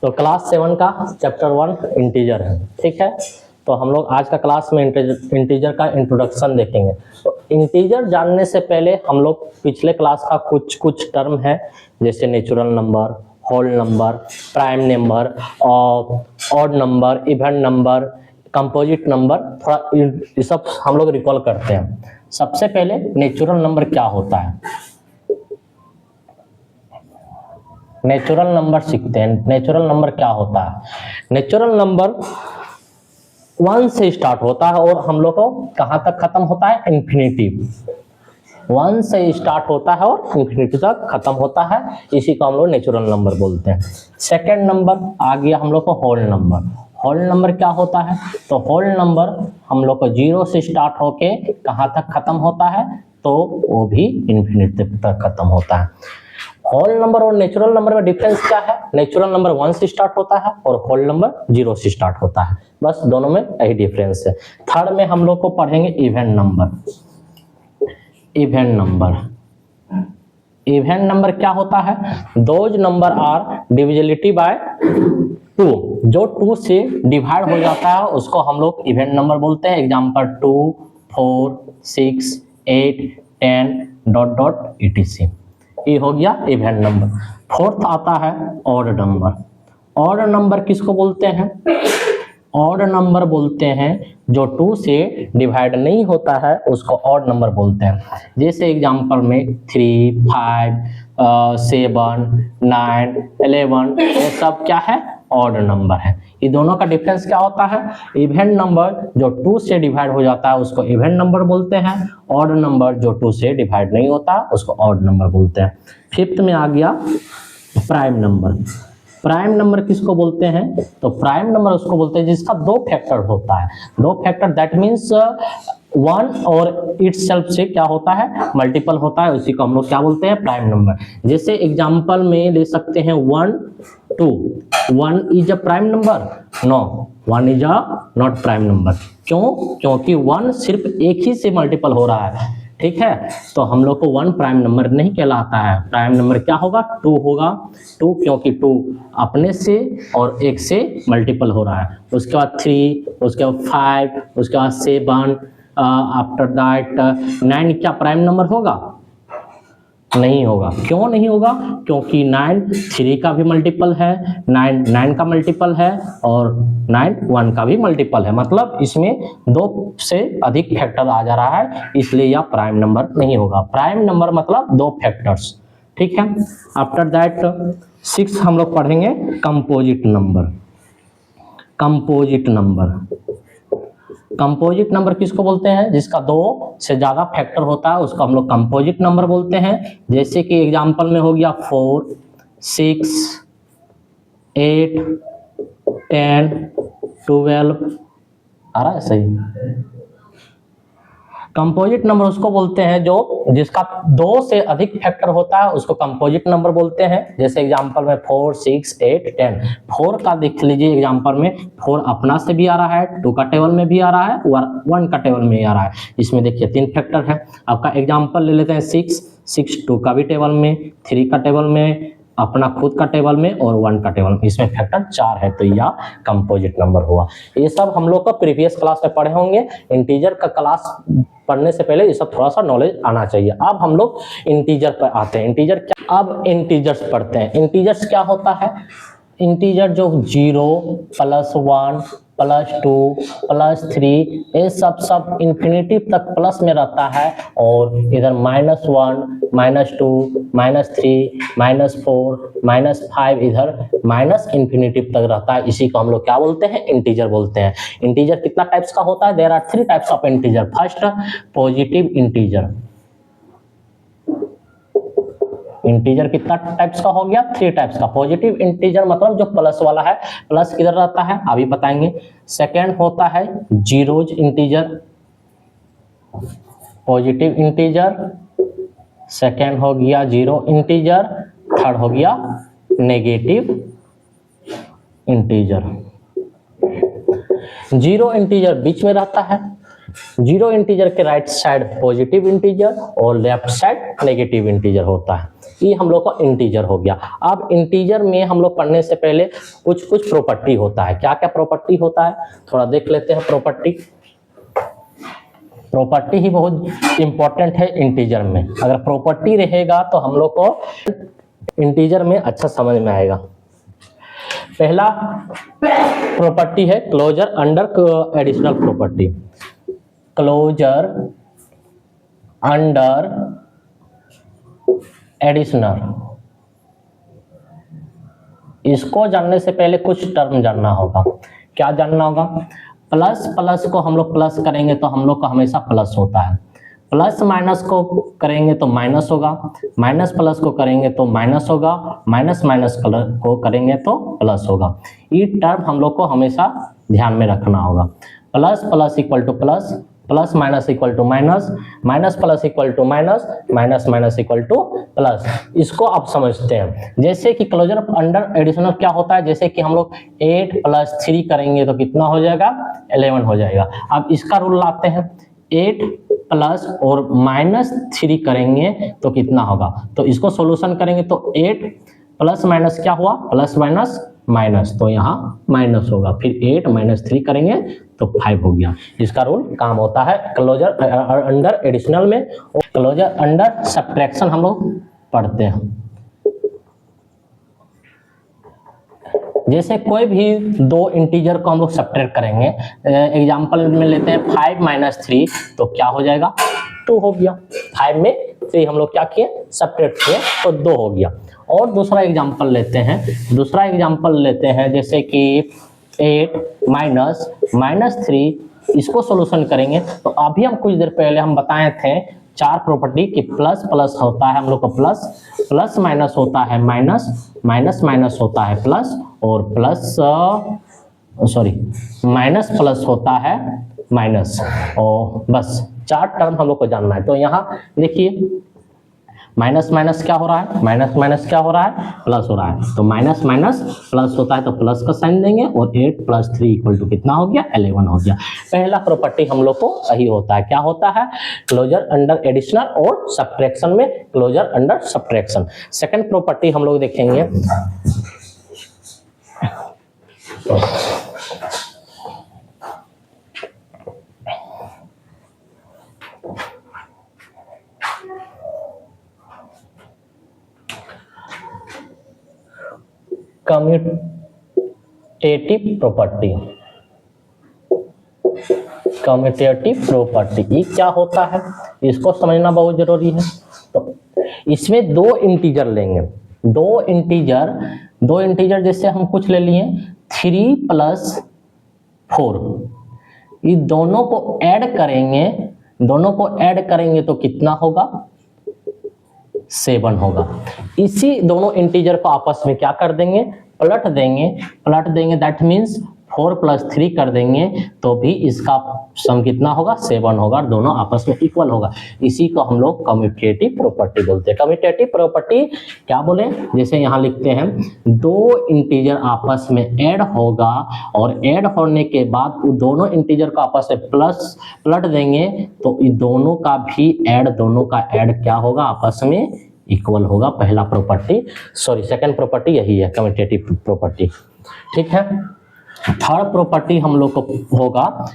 तो क्लास 7 का chapter 1 integer है, ठीक है। तो हम लोग आज का क्लास में इंटीजर का इंट्रोडक्शन देखेंगे। तो इंटीजर जानने से पहले हम लोग पिछले क्लास का कुछ टर्म है, जैसे natural number, whole number, prime number, odd number, even number, composite number, थोड़ा ये सब हम लोग रिकॉल करते हैं। सबसे पहले नेचुरल नंबर क्या होता है, नेचुरल नंबर सीखते हैं। नेचुरल नंबर क्या होता है? नेचुरल नंबर 1 से स्टार्ट होता है और हम लोग को कहाँ तक खत्म होता है? इन्फिनिटी। 1 से स्टार्ट होता है और इन्फिनिटी तक खत्म होता है, इसी को हम लोग नेचुरल नंबर बोलते हैं। सेकंड नंबर आ गया हम लोग को होल नंबर। होल नंबर क्या होता है? तो होल नंबर हम लोग को 0 से स्टार्ट होके कहाँ तक खत्म होता है? तो वो भी इन्फिनिटी तक खत्म होता है। होल नंबर और नेचुरल नंबर में डिफरेंस क्या है? नेचुरल नंबर 1 से स्टार्ट होता है और होल नंबर 0 से स्टार्ट होता है, बस दोनों में यही डिफरेंस है। थर्ड में हम लोग को पढ़ेंगे even number. Even number, even number क्या होता है? Those number are divisibility by 2, जो 2 से डिवाइड हो जाता है उसको हम लोग इवन नंबर बोलते हैं। Example 2, 4, 6, 8, 10 dot dot etc। ये हो गया इवन नंबर। फोर्थ आता है ऑड नंबर। ऑड नंबर किसको बोलते हैं? ऑड नंबर बोलते हैं जो 2 से डिवाइड नहीं होता है उसको ऑड नंबर बोलते हैं। जैसे एग्जांपल में 3, 5, 7, 9, 11 ये सब क्या है? ऑड नंबर है। ये दोनों का डिफरेंस क्या होता है? इवन नंबर जो 2 से डिवाइड हो जाता है उसको इवन नंबर बोलते हैं, ऑड नंबर जो 2 से डिवाइड नहीं होता उसको ऑड नंबर बोलते हैं। फिफ्थ में आ गया प्राइम नंबर। प्राइम नंबर किसको बोलते हैं? तो प्राइम नंबर उसको बोलते हैं जिसका 2 फैक्टर होता है। 2 फैक्टर दैट मीन्स 1 और इटसेल्फ से क्या होता है? मल्टीपल होता है, उसी को हम लोग क्या बोलते हैं? Prime number. जैसे एग्जांपल में ले सकते हैं 1, 2। 1 is a prime number? No, 1 is a not prime number. क्यों? क्योंकि 1 सिर्फ एक ही से मल्टीपल हो रहा है, ठीक है। तो हम लोग को 1 प्राइम नंबर नहीं कहलाता है। प्राइम नंबर क्या होगा? 2 होगा। 2 क्योंकि 2 अपने से और 1 से मल्टीपल हो रहा है। उसके बाद 3, उसके बाद 5, उसके बाद 7, आफ्टर दैट 9 क्या प्राइम नंबर होगा? नहीं होगा। क्यों नहीं होगा? क्योंकि 9 3 का भी मल्टीपल है, 9 का मल्टीपल है और 9 1 का भी मल्टीपल है। मतलब इसमें 2 से अधिक फैक्टर आ जा रहा है, इसलिए यह प्राइम नंबर नहीं होगा। प्राइम नंबर मतलब 2 फैक्टर्स, ठीक है। आफ्टर दैट 6 हम लोग पढ़ेंगे composite number. Composite number, composite number किसको बोलते हैं? जिसका 2 से ज्यादा फैक्टर होता है उसको हम लोग कंपोजिट नंबर बोलते हैं। जैसे कि एग्जांपल में हो गया 4, 6, 8, 10, 12 आ रहा है सही। कंपोजिट नंबर उसको बोलते हैं जो जिसका 2 से अधिक फैक्टर होता है उसको कंपोजिट नंबर बोलते हैं। जैसे एग्जांपल में 4, 6, 8, 10। 4 का देख लीजिए एग्जांपल में 4 अपना से भी आ रहा है, 2 का टेबल में भी आ रहा है और 1 का टेबल में भी आ रहा है। इसमें देखिए 3 फैक्टर है। आपका एग्जांपल ले लेते हैं 6, 2 का भी टेबल में, 3 का टेबल में, अपना खुद का टेबल में और 1 का टेबल में, इसमें फैक्टर 4 है, तो यह कंपोजिट नंबर हुआ। ये सब हम लोग को प्रीवियस क्लास में पढ़े होंगे। इंटीजर का क्लास पढ़ने से पहले ये सब थोड़ा सा नॉलेज आना चाहिए। अब हम लोग इंटीजर पर आते हैं। इंटीजर क्या? अब इंटीजर्स पढ़ते हैं। इंटीजर्स क्या होता है? इंटीजर जो 0, +1, +2, +3 ये सब इन्फिनिटी तक प्लस में रहता है और इधर -1, -2, -3, -4, -5 इधर -इन्फिनिटी तक रहता है। इसी को हम लोग क्या बोलते हैं? इंटीजर बोलते हैं। इंटीजर कितना टाइप्स का होता है? There are 3 types of integer. First, positive integer. Integer कितना टाइप्स का हो गया? 3 टाइप्स का। पॉजिटिव इंटीजर मतलब जो प्लस वाला है, प्लस किधर रहता है अभी बताएंगे। सेकेंड होता है zeros integer, positive integer. Second हो गया जीरो इंटीजर। थर्ड हो गया नेगेटिव इंटीजर। जीरो इंटीजर बीच में रहता है। जीरो इंटीजर के राइट साइड पॉजिटिव इंटीजर और लेफ्ट साइड नेगेटिव इंटीजर होता है। ये हम लोग का इंटीजर हो गया। अब इंटीजर में हम लोग पढ़ने से पहले कुछ कुछ प्रॉपर्टी होता है। क्या क्या प्रॉपर्टी होता है थोड़ा देख लेते हैं। प्रॉपर्टी ही बहुत इंपॉर्टेंट है इंटीजर में। अगर प्रॉपर्टी रहेगा तो हम लोग को इंटीजर में अच्छा समझ में आएगा। पहला प्रॉपर्टी है closure under additional property. Closure under additional, इसको जानने से पहले कुछ टर्म जानना होगा। क्या जानना होगा? प्लस प्लस को हम लोग प्लस करेंगे तो हम लोग का हमेशा प्लस होता है, प्लस माइनस को करेंगे तो माइनस होगा, माइनस प्लस को करेंगे तो माइनस होगा, माइनस माइनस को करेंगे तो प्लस होगा। ये टर्म हम लोग को हमेशा ध्यान में रखना होगा। Plus plus equal to plus, plus minus equal to minus, minus plus equal to minus, minus minus equal to plus. इसको आप समझते हैं। जैसे कि क्लोजर अंडर एडिशनल क्या होता है, जैसे कि हम लोग 8 + 3 करेंगे तो कितना हो जाएगा? 11 हो जाएगा। अब इसका रूल लाते हैं, 8 प्लस और -3 करेंगे तो कितना होगा? तो इसको सॉल्यूशन करेंगे तो 8 प्लस माइनस क्या हुआ? प्लस माइनस माइनस, तो यहाँ माइनस होगा। फिर 8 - 3 करेंगे तो 5 हो गया। इसका रूल काम होता है क्लोजर अंडर एडिशनल में। और क्लोजर अंडर सब्ट्रैक्शन हम लोग पढ़ते हैं। जैसे कोई भी दो इंटीजर को हम लोग सब्ट्रैक्ट करेंगे, एग्जांपल में लेते हैं 5 - 3 तो क्या हो जाएगा? 2 हो गया। 5 में 3 हम लोग क्या किए? सब्ट्रैक्ट किए तो 2 हो गया। और दूसरा एग्जांपल लेते हैं, जैसे कि 8 - -3, इसको सॉल्यूशन करेंगे तो अभी हम कुछ देर पहले हम बताए थे 4 प्रॉपर्टी कि प्लस प्लस होता है हम लोग का प्लस, प्लस माइनस होता है माइनस, माइनस माइनस होता है प्लस, और माइनस प्लस होता है माइनस। और बस 4 टर्म हम लोग को जानना है। तो यहाँ देखिए माइनस माइनस क्या हो रहा है? माइनस माइनस क्या हो रहा है? प्लस हो रहा है। तो माइनस माइनस प्लस होता है तो प्लस का साइन देंगे, और 8 + 3 = कितना हो गया? 11 हो गया। पहला प्रॉपर्टी हम लोग को सही होता है। क्या होता है? क्लोजर अंडर एडिशनल और सब्ट्रैक्शन में closure under subtraction. Second property हम लोग देखेंगे, कम्यूटेटिव प्रॉपर्टी। कम्यूटेटिव प्रॉपर्टी ये क्या होता है? इसको समझना बहुत जरूरी है। तो इसमें 2 इंटीजर लेंगे, दो इंटीजर जैसे हम कुछ ले लिए 3 + 4, ये दोनों को ऐड करेंगे तो कितना होगा? 7 होगा। इसी दोनों इंटीजर को आपस में क्या कर देंगे? पलट देंगे। दैट मीन्स 4 + 3 कर देंगे तो भी इसका सम कितना होगा? 7 होगा, और दोनों आपस में इक्वल होगा। इसी को हम लोग कम्यूटेटिव प्रॉपर्टी बोलते हैं। कम्यूटेटिव प्रॉपर्टी क्या बोले? जैसे यहाँ लिखते हैं 2 इंटीजर आपस में ऐड होगा, और ऐड होने के बाद वो दोनों इंटीजर को आपस में पलट देंगे तो दोनों का ऐड क्या होगा? आपस में इक्वल होगा। पहला प्रॉपर्टी सेकंड प्रॉपर्टी यही है, कम्यूटेटिव प्रॉपर्टी। ठीक है। थर्ड प्रॉपर्टी हम लोग को होगा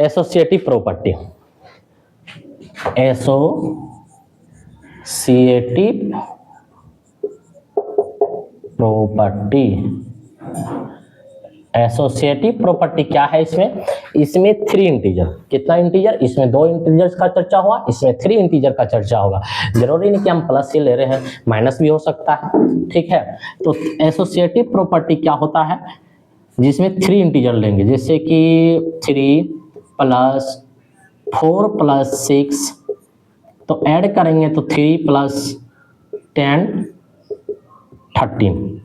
एसोसिएटिव प्रॉपर्टी। एसोसिएटिव प्रॉपर्टी क्या है? इसमें 3 इंटीजर, कितना इंटीजर? इसमें 2 इंटीजर्स का चर्चा हुआ, इसमें 3 इंटीजर का चर्चा होगा। जरूरी नहीं कि हम प्लस ही ले रहे हैं, माइनस भी हो सकता है। ठीक है। तो एसोसिएटिव प्रॉपर्टी क्या होता है? जिसमें 3 इंटीजर लेंगे, जैसे कि 3 + 4 + 6, तो ऐड करेंगे तो 3 + 10 13।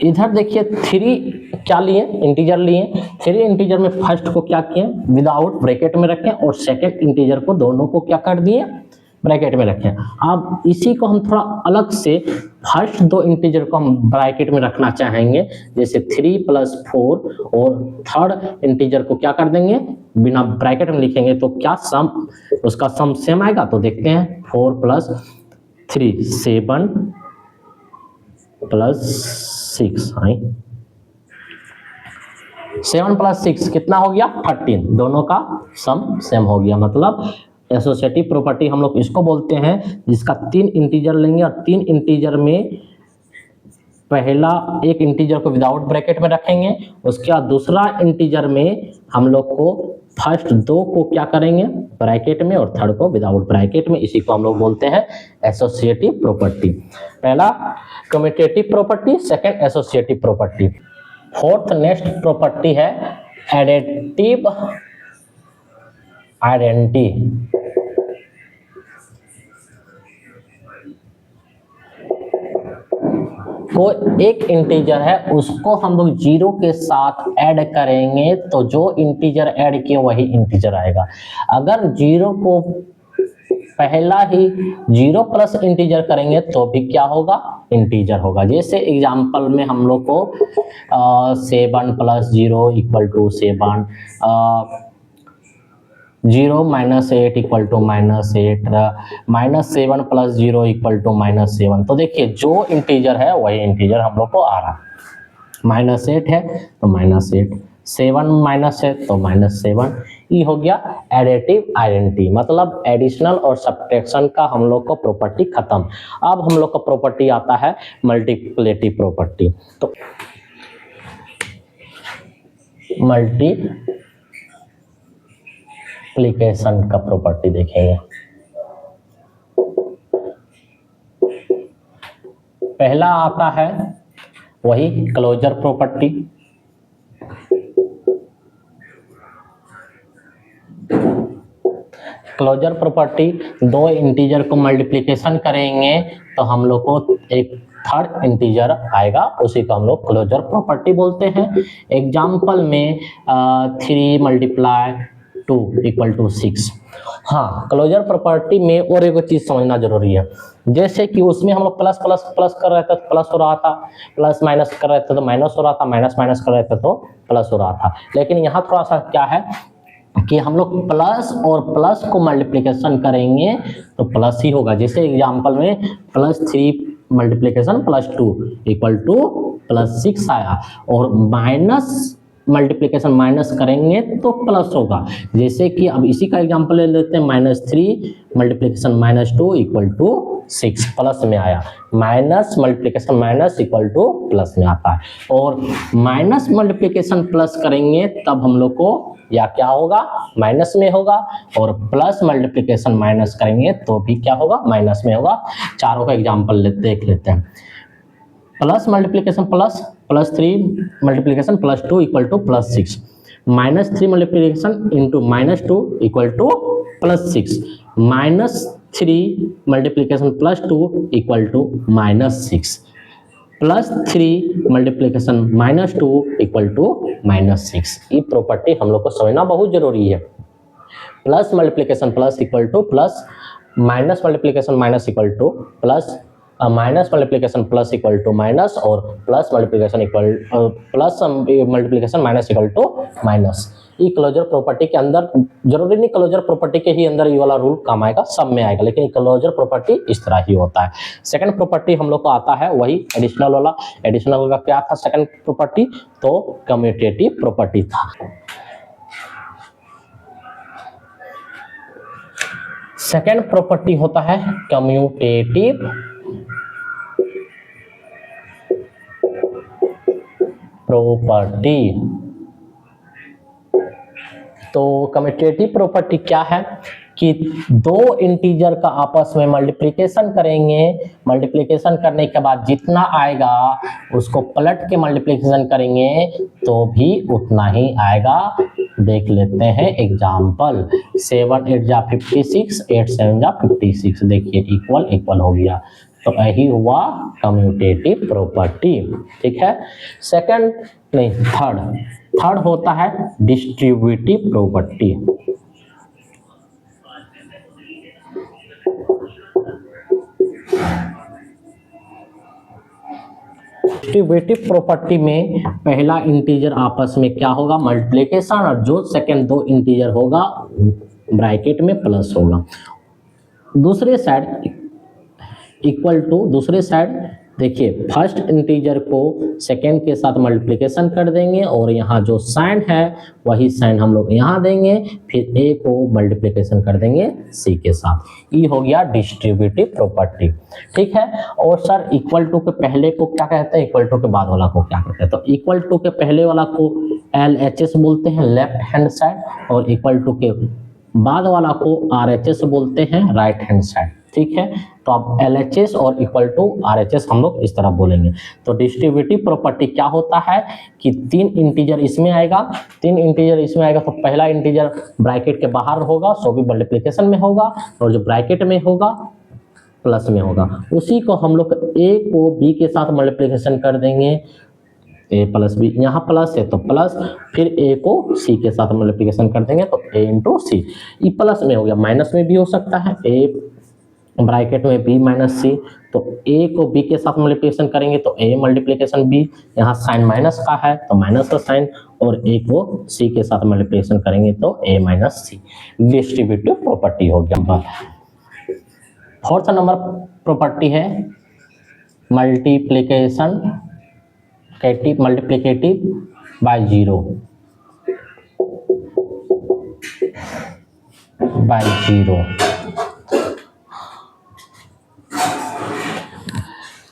इधर देखिए 3 क्या लिए? इंटीजर लिए। 3 इंटीजर में फर्स्ट को क्या किए? विदाउट ब्रैकेट में रखें, और सेकंड इंटीजर को दोनों को क्या कर दिए? ब्रैकेट में रखें। अब इसी को हम थोड़ा अलग से फर्स्ट दो इंटीजर को हम ब्रैकेट में रखना चाहेंगे, जैसे 3 + 4, और थर्ड इंटीजर को क्या कर देंगे, बिना ब्रैकेट में लिखेंगे तो क्या सम, उसका सम सेम आएगा। तो देखते हैं 4 + 3 7 + 6 आई, 7 + 6 कितना हो गया 13, दोनों का सम सेम हो गया। मतलब एसोसिएटिव प्रॉपर्टी हम लोग इसको बोलते हैं जिसका 3 इंटीजर लेंगे और 3 इंटीजर में पहला एक इंटीजर को विदाउट ब्रैकेट में रखेंगे, उसके बाद दूसरा इंटीजर में हम लोग को फर्स्ट दो को क्या करेंगे ब्रैकेट में और थर्ड को विदाउट ब्रैकेट में, इसी को हम लोग बोलते हैं एसोसिएटिव प्रॉपर्टी। पहला commutative property, second associative property. Fourth next property है एडिटिव आइडेंटिटी। तो एक इंटीजर है उसको हम लोग 0 के साथ ऐड करेंगे तो जो इंटीजर ऐड किए वही इंटीजर आएगा। अगर 0 को पहला ही 0 प्लस इंटीजर करेंगे तो भी क्या होगा इंटीजर होगा। जैसे एग्जांपल में हम लोग को 7 + 0 = 7, 0 - 8 = -8, -7 + 0 = -7। तो देखिए जो इंटीजर है वही इंटीजर हम लोग को आ रहा है। -8 है तो -8, 7 माइनस है तो -7। ये हो गया एडिटिव आइडेंटिटी, मतलब एडिशनल और सब्ट्रैक्शन का हम लोग को प्रॉपर्टी खत्म। अब हम लोग का प्रॉपर्टी आता है मल्टीप्लिकेटिव प्रॉपर्टी। तो मल्टीप्लिकेशन का प्रॉपर्टी देखेंगे। पहला आता है वही क्लोजर प्रॉपर्टी। क्लोजर प्रॉपर्टी, दो इंटीजर को मल्टीप्लिकेशन करेंगे तो हम लोग को एक थर्ड इंटीजर आएगा, उसी को हम लोग क्लोजर प्रॉपर्टी बोलते हैं। एग्जाम्पल में 3 × 2 = 6। हाँ, क्लोजर प्रॉपर्टी में और एक चीज समझना जरूरी है, जैसे कि उसमें हम लोग प्लस प्लस प्लस कर रहे थे तो प्लस हो रहा था, प्लस माइनस कर रहे थे तो माइनस हो रहा था, माइनस माइनस कर रहे थे तो प्लस हो रहा था। लेकिन यहाँ थोड़ा सा क्या है कि हम लोग प्लस और प्लस को मल्टीप्लिकेशन करेंगे तो प्लस ही होगा। जैसे एग्जांपल में +3 × +2 = +6 आया, और माइनस मल्टीप्लिकेशन माइनस करेंगे तो प्लस होगा। जैसे कि अब इसी का एग्जांपल ले लेते हैं, -3 × -2 = 6, प्लस में आया। माइनस मल्टीप्लिकेशन माइनस = प्लस में आता है, और माइनस मल्टीप्लिकेशन प्लस करेंगे तब हम लोग को या क्या होगा माइनस में होगा, और प्लस मल्टीप्लिकेशन माइनस करेंगे तो भी क्या होगा माइनस में होगा। चारों का एग्जांपल देख लेते हैं। Plus multiplication plus, +3 × +2 = +6, -3 multiplication into -2 = +6, -3 multiplication +2 = -6, +3 multiplication -2 = -6। ये प्रॉपर्टी हम लोग को समझना बहुत जरूरी है। Plus multiplication plus equal to plus, minus multiplication minus equal to plus, minus multiplication plus equal to minus, और plus multiplication plus multiplication minus equal to minus. ये क्लोजर प्रॉपर्टी के अंदर, जरूरी नहीं क्लोजर प्रॉपर्टी के ही अंदर ये वाला रूल काम आएगा, सब में आएगा, लेकिन क्लोजर प्रॉपर्टी इस तरह ही होता है। सेकंड प्रॉपर्टी हम लोग को आता है वही एडिशनल वाला। एडिशनल का क्या था सेकंड प्रॉपर्टी, तो कम्यूटेटिव प्रॉपर्टी था। सेकंड प्रॉपर्टी होता है कम्यूटेटिव प्रॉपर्टी। तो कम्यूटेटिव प्रॉपर्टी क्या है कि दो इंटीजर का आपस में मल्टीप्लिकेशन करेंगे, मल्टीप्लिकेशन करने के बाद जितना आएगा उसको पलट के मल्टीप्लिकेशन करेंगे तो भी उतना ही आएगा। देख लेते हैं एग्जाम्पल, 7 × 8 = 56, 8 × 7 = 56। देखिए इक्वल इक्वल हो गया, तो यही हुआ कम्यूटेटिव प्रॉपर्टी। ठीक है, सेकंड नहीं थर्ड होता है डिस्ट्रीब्यूटिव प्रॉपर्टी। डिस्ट्रीब्यूटिव प्रॉपर्टी में पहला इंटीजर आपस में क्या होगा, मल्टीप्लिकेशन, और जो सेकंड दो इंटीजर होगा ब्रैकेट में प्लस होगा। दूसरे साइड इक्वल टू, दूसरे साइड देखिए फर्स्ट इंटीजर को सेकेंड के साथ मल्टीप्लिकेशन कर देंगे और यहाँ जो साइन है वही साइन हम लोग यहाँ देंगे, फिर ए को मल्टीप्लिकेशन कर देंगे सी के साथ। ये हो गया डिस्ट्रीब्यूटिव प्रॉपर्टी, ठीक है। और सर इक्वल टू के पहले को क्या कहते हैं, इक्वल टू के बाद वाला को क्या कहते हैं? तो इक्वल टू के पहले वाला को LHS बोलते हैं, लेफ्ट हैंड साइड, और इक्वल टू के बाद वाला को RHS बोलते हैं, राइट हैंड साइड, ठीक है। तो अब LHS और इक्वल टू RHS हम लोग इस तरह बोलेंगे। तो डिस्ट्रीब्यूटिव प्रॉपर्टी क्या होता है कि तीन इंटीजर इसमें आएगा, तीन इंटीजर इसमें आएगा, तो पहला इंटीजर ब्रैकेट के बाहर होगा, सो भी मल्टीप्लिकेशन में होगा, और जो ब्रैकेट में होगा प्लस में होगा। उसी को हम लोग A को B के साथ मल्टीप्लिकेशन कर देंगे, A प्लस बी, यहाँ प्लस है तो प्लस, फिर A को C के साथ मल्टीप्लिकेशन कर देंगे तो A इंटू सी। ये प्लस में हो गया, माइनस में भी हो सकता है, A ब्रैकेट में B माइनस सी, तो A को B के साथ मल्टीप्लिकेशन करेंगे तो A मल्टीप्लिकेशन B, यहाँ साइन माइनस का है तो माइनस का साइन, और A को C के साथ मल्टीप्लिकेशन करेंगे तो A minus C. Distributive property हो गया। फोर्थ नंबर प्रॉपर्टी है मल्टीप्लिकेटिव बाय जीरो,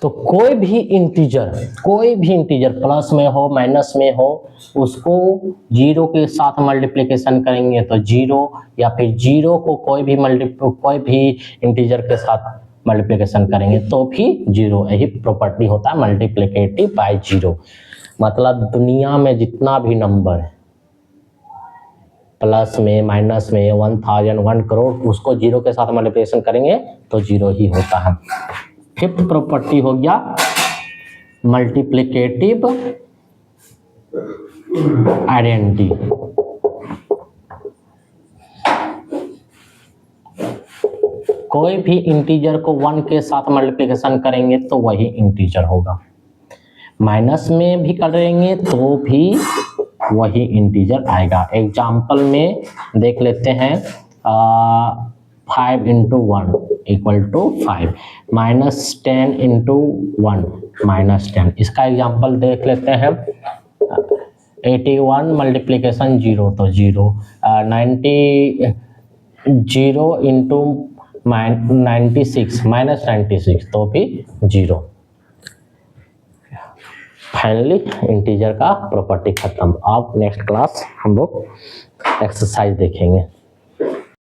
तो कोई भी इंटीजर प्लस में हो माइनस में हो, उसको जीरो के साथ मल्टीप्लिकेशन करेंगे तो जीरो, या फिर जीरो को कोई भी इंटीजर के साथ मल्टीप्लिकेशन करेंगे तो भी जीरो। यही प्रॉपर्टी होता है मल्टीप्लिकेटिव बाय जीरो। मतलब दुनिया में जितना भी नंबर है प्लस में माइनस में 1000 1 करोड़, उसको जीरो के साथ मल्टीप्लिकेशन करेंगे तो जीरो ही होता है। फिफ्थ प्रॉपर्टी हो गया मल्टीप्लिकेटिव आइडेंटिटी। कोई भी इंटीजर को 1 के साथ मल्टीप्लिकेशन करेंगे तो वही इंटीजर होगा, माइनस में भी करेंगे तो भी वही इंटीजर आएगा। एग्जाम्पल में देख लेते हैं, 5 into 1 equal to 5, minus 10 into 1 minus 10। इसका एग्जाम्पल देख लेते हैं, 81 मल्टीप्लिकेशन जीरो तो जीरो, 90 जीरो इंटू 96 माइनस 96 तो भी जीरो। फाइनली इंटीजर का प्रॉपर्टी खत्म। अब नेक्स्ट क्लास हम लोग एक्सरसाइज देखेंगे।